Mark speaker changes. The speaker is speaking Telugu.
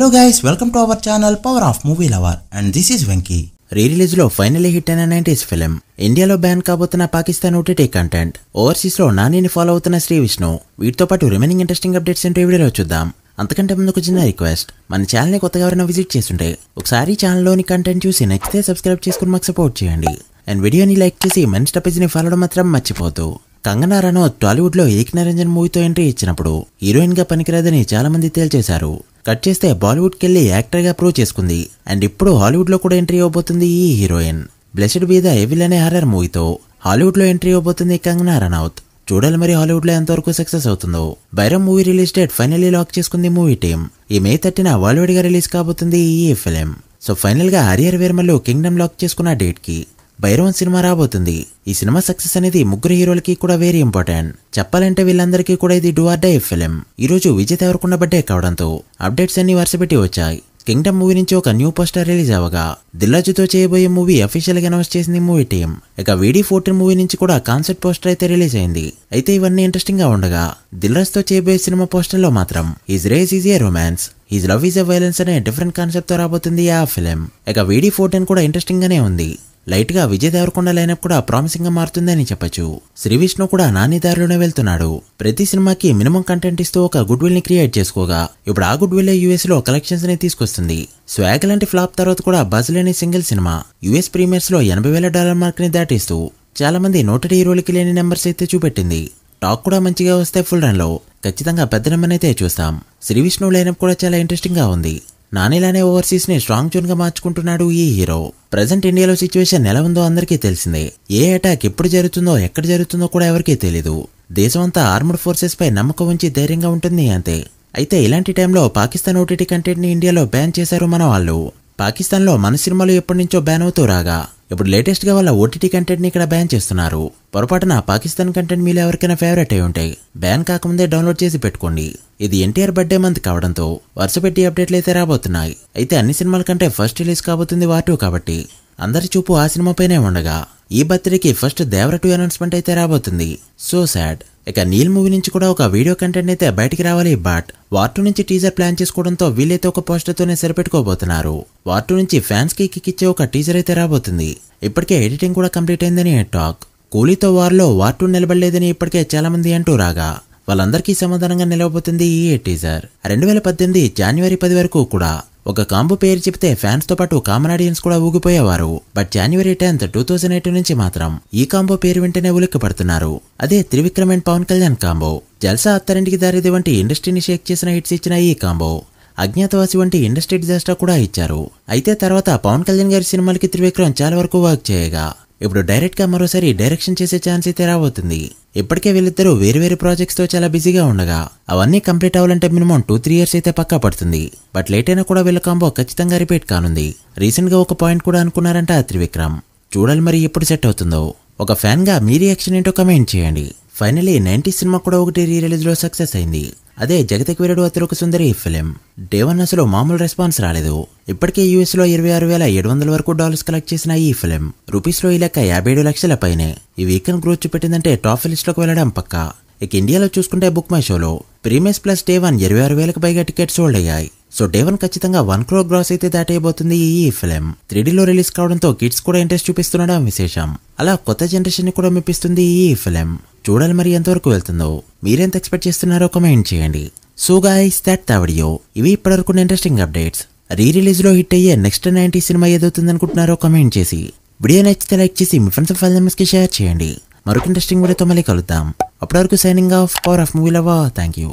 Speaker 1: Hello guys, welcome to our channel Power of Movie Lover and this is Venky. రీ-రిలీజ్ లో ఫైనల్లీ హిట్ అయిన 90s ఫిల్మ్, ఇండియాలో బ్యాన్ కాబోతున్న పాకిస్తాన్ ఓటీటీ కంటెంట్, ఓవర్సీస్ లో నానిని ఫాలో అవుతున్న శ్రీ విష్ణు, వీటితో పాటు రిమైనింగ్ ఇంట్రెస్టింగ్ అప్డేట్స్ ఏంటో ఈ వీడియోలో చూద్దాం. అంతకంటే ముందు ఒక చిన్న రిక్వెస్ట్, మన ఛానల్ ని కొత్తగా ఎవరైనా విజిట్ చేస్తుంటే ఒకసారి ఛానల్లోని కంటెంట్ చూసి నచ్చితే సబ్స్క్రైబ్ చేసుకుని మాకు సపోర్ట్ చేయండి. అండ్ వీడియోని లైక్ చేసి మన స్టపేజ్ ని ఫాలో మాత్రం మర్చిపోతూ. కంగనా రనౌత్ టాలీవుడ్ లో ఏక్ నిరంజన్ మూవీతో ఎంట్రీ ఇచ్చినప్పుడు హీరోయిన్ గా పనికిరాదని చాలా మంది తేల్చేశారు. కట్ చేస్తే బాలీవుడ్ కెళ్లి యాక్టర్ గా ప్రూవ్ చేసుకుంది. అండ్ ఇప్పుడు హాలీవుడ్ లో కూడా ఎంట్రీ అవబోతుంది ఈ heroine. Blessed be the evil అనే హారర్ మూవీతో హాలీవుడ్ లో ఎంట్రీ అవబోతుంది కంగనా రనౌత్. చూడాలి మరి హాలీవుడ్ లో ఎంతవరకు సక్సెస్ అవుతుందో. బైరం movie release date finally lock చేసుకుంది మూవీ టీమ్. ఈ మే 30న వరల్డ్ గా రిలీజ్ కాబోతుంది ఈ ఫిలిం. సో ఫైనల్ గా హరియర్ వేర్మల్ కింగ్డమ్ లాక్ చేసుకున్న డేట్ కి బైరవన్ సినిమా రాబోతుంది. ఈ సినిమా సక్సెస్ అనేది ముగ్గురు హీరోలకి కూడా వెరీ ఇంపార్టెంట్. చెప్పాలంటే వీళ్ళందరికీ కూడా ఇది డూ ఆర్ డై ఫిలిం. ఈ రోజు విజయ్ దేవరకొండ బర్త్డే కావడంతో అప్డేట్స్ అన్ని వరుసపెట్టి వచ్చాయి. కింగ్డమ్ మూవీ నుంచి ఒక న్యూ పోస్టర్ రిలీజ్ అవగా దిల్రాజుతో చేయబోయే మూవీ అఫీషియల్ గా అనౌన్స్ చేసింది మూవీ టీమ్. ఇక VD14 మూవీ నుంచి కూడా కాన్సెప్ట్ పోస్టర్ అయితే రిలీజ్ అయింది. అయితే ఇవన్నీ ఇంట్రెస్టింగ్ గా ఉండగా దిల్రాజ్ తో చేయబోయే సినిమా పోస్టర్ లో మాత్రం his race is a romance, his love is a violence అనే డిఫరెంట్ కాన్సెప్ట్ తో రాబోతుంది ఆ ఫిలిం. ఇక VD14 కూడా ఇంట్రెస్టింగ్ గానే ఉంది. లైట్ గా విజయ్ దేవరకొండ లైనప్ కూడా ప్రామిసింగ్ గా మారుతుందని చెప్పొచ్చు. శ్రీ విష్ణు కూడా నాని దారిలోనే వెళ్తున్నాడు. ప్రతి సినిమాకి మినిమం కంటెంట్ ఇస్తూ ఒక గుడ్ విల్ ని క్రియేట్ చేసుకోగా ఇప్పుడు ఆ గుడ్ విల్ US లో కలెక్షన్స్ ని తీసుకొస్తుంది. స్వాగ్ లాంటి ఫ్లాప్ తర్వాత కూడా బజ్ లేని సింగిల్ సినిమా US ప్రీమియర్స్ లో $80,000 మార్క్ ని దాటిస్తూ చాలా మంది నోటెడ్ హీరోలకి లేని నెంబర్స్ అయితే చూపెట్టింది. టాక్ కూడా మంచిగా వస్తే ఫుల్ రన్ లో ఖచ్చితంగా పెద్ద నెంబర్ అయితే చూస్తాం. శ్రీ విష్ణు లైనప్ కూడా చాలా ఇంట్రెస్టింగ్ గా ఉంది. నానిలానే ఓవర్సీస్ ని స్ట్రాంగ్ జోన్ గా మార్చుకుంటున్నాడు ఈ హీరో. ప్రెజెంట్ ఇండియాలో సిచ్యువేషన్ ఎలా ఉందో అందరికీ తెలిసిందే. ఏ అటాక్ ఎప్పుడు జరుగుతుందో ఎక్కడ జరుగుతుందో కూడా ఎవరికీ తెలీదు. దేశం అంతా ఆర్మ్డ్ ఫోర్సెస్ పై నమ్మకం ఉంచి ధైర్యంగా ఉంటుంది అంతే. అయితే ఇలాంటి టైంలో పాకిస్తాన్ ఓటీటీ కంటెంట్ ని ఇండియాలో బ్యాన్ చేశారు మన వాళ్ళు. పాకిస్తాన్ లో మన సినిమాలు ఎప్పటి నుంచో బ్యాన్ అవుతూ రాగా ఇప్పుడు లేటెస్ట్ గా వాళ్ళ ఓటీటీ కంటెంట్ ని ఇక్కడ బ్యాన్ చేస్తున్నారు. పొరపాటున పాకిస్తాన్ కంటెంట్ మీలో ఎవరికైనా ఫేవరెట్ అయి ఉంటాయి, బ్యాన్ కాకముందే డౌన్లోడ్ చేసి పెట్టుకోండి. ఇది ఎన్టీఆర్ బర్త్డే మంత్ కావడంతో వరుస పెట్టి అప్డేట్లు అయితే రాబోతున్నాయి. అయితే అన్ని సినిమాల కంటే ఫస్ట్ రిలీజ్ కాబోతుంది వార్ 2 కాబట్టి అందరి చూపు ఆ సినిమాపైనే ఉండగా ఈ బర్త్డేకి ఫస్ట్ దేవర 2 అనౌన్స్మెంట్ అయితే రాబోతుంది. So sad. ఇక నీల్ మూవీ నుంచి కూడా ఒక వీడియో కంటెంట్ అయితే బయటికి రావాలి. బట్ వార్ 2 నుంచి టీజర్ ప్లాన్ చేసుకోవడంతో వీళ్ళైతే ఒక పోస్టర్ తోనే సరిపెట్టుకోబోతున్నారు. వార్ 2 నుంచి ఫ్యాన్స్ కి కిక్ ఇచ్చే ఒక టీజర్ అయితే రాబోతుంది. ఇప్పటికే ఎడిటింగ్ కూడా కంప్లీట్ అయిందని టాక్. కూలీతో వార్ 2 నిలబడలేదని ఇప్పటికే చాలా మంది అంటూ రాగా వాళ్ళందరికీ సమాధానంగా నిలవబోతుంది ఈ టీజర్. 2018 జనవరి 10 వరకు కూడా ఒక కాంబో పేరు చెప్తే ఫ్యాన్స్ తో పాటు కామన్ ఆడియన్స్ కూడా ఊగిపోయేవారు. బట్ జనవరి 10, 2008 నుంచి మాత్రం ఈ కాంబో పేరు వెంటనే ఉలిక్కి పడుతున్నారు. అదే త్రివిక్రమ్ అండ్ పవన్ కళ్యాణ్ కాంబో. జల్సా అత్తారింటికి దారిది వంటి ఇండస్ట్రీని షేక్ చేసిన హిట్స్ ఇచ్చిన ఈ కాంబో అజ్ఞాతవాసి వంటి ఇండస్ట్రీ డిజాస్టర్ కూడా ఇచ్చారు. అయితే తర్వాత పవన్ కళ్యాణ్ గారి సినిమాలకి త్రివిక్రమ్ చాలా వరకు వర్క్ చేయగా ఇప్పుడు డైరెక్ట్ గా మరోసారి డైరెక్షన్ చేసే ఛాన్స్ అయితే రాబోతుంది. ఇప్పటికే వీళ్ళిద్దరూ వేరు ప్రాజెక్ట్స్ తో చాలా బిజీగా ఉండగా అవన్నీ కంప్లీట్ అవ్వాలంటే మినిమం 2-3 ఇయర్స్ అయితే పక్కా పడుతుంది. బట్ లేట్ అయినా కూడా వీళ్ళ కాంబో ఖచ్చితంగా రిపీట్ కానుంది. రీసెంట్ గా ఒక పాయింట్ కూడా అనుకున్నారంట త్రివిక్రమ్. చూడాలి మరి ఎప్పుడు సెట్ అవుతుందో. ఒక ఫ్యాన్ గా మీ రియాక్షన్ ఏంటో కమెంట్ చేయండి. ఫైనలీ 90s సినిమా కూడా ఒకటి రీ-రిలీజ్ లో సక్సెస్ అయింది. అదే జగతికి వీరుడు అతిలోక సుందరి ఫిలిం. డే 1 అసలు మామూలు రెస్పాన్స్ రాలేదు. ఇప్పటికే US లో $26,700 వరకు కలెక్ట్ చేసిన ఈ ఫిలిం రూపీస్ లో ఈ లెక్క 57 లక్షల పైనే ఈ వీకెండ్ గ్రోత్ చూపెట్టిందంటే టాప్ లిస్ట్ లోకి వెళ్ళడం పక్కా. ఇక ఇండియాలో చూసుకుంటే బుక్ మై షోలో ప్రీమియర్స్ ప్లస్ డే 1 26,000కి పైగా టికెట్స్ సోల్డ్ అయ్యాయి. సో డే 1 ఖచ్చితంగా 1 crore గ్రాస్ అయితే దాటైపోతుంది ఈ ఫిలిం. 3Dలో రిలీజ్ కావడంతో కిడ్స్ కూడా ఇంట్రెస్ట్ చూపిస్తుండడం విశేషం. అలా కొత్త జనరేషన్ ని కూడా మెప్పిస్తుంది ఈ ఫిలిం. చూడాలి మరి ఎంతవరకు వెళ్తుందో. మీరెంత ఎక్స్పెక్ట్ చేస్తున్నారో కమెంట్ చేయండి. So guys that the video. ఇవి ఇప్పటివరకు ఇంట్రెస్టింగ్ అప్డేట్స్. రీ-రిలీజ్ లో హిట్ అయ్యే నెక్స్ట్ 90s సినిమా ఏదవుతుంది అనుకుంటున్నారో కమెంట్ చేసి వీడియో నచ్చితే లైక్ చేసి మీ ఫ్రెండ్స్ ఫ్యామిలీ మెంబర్స్ కి షేర్ చేయండి. మరొక ఇంట్రెస్టింగ్ వీడియోతో మళ్ళీ కలుద్దాం. అప్పటి వరకు signing off, power of movie lover. Thank you.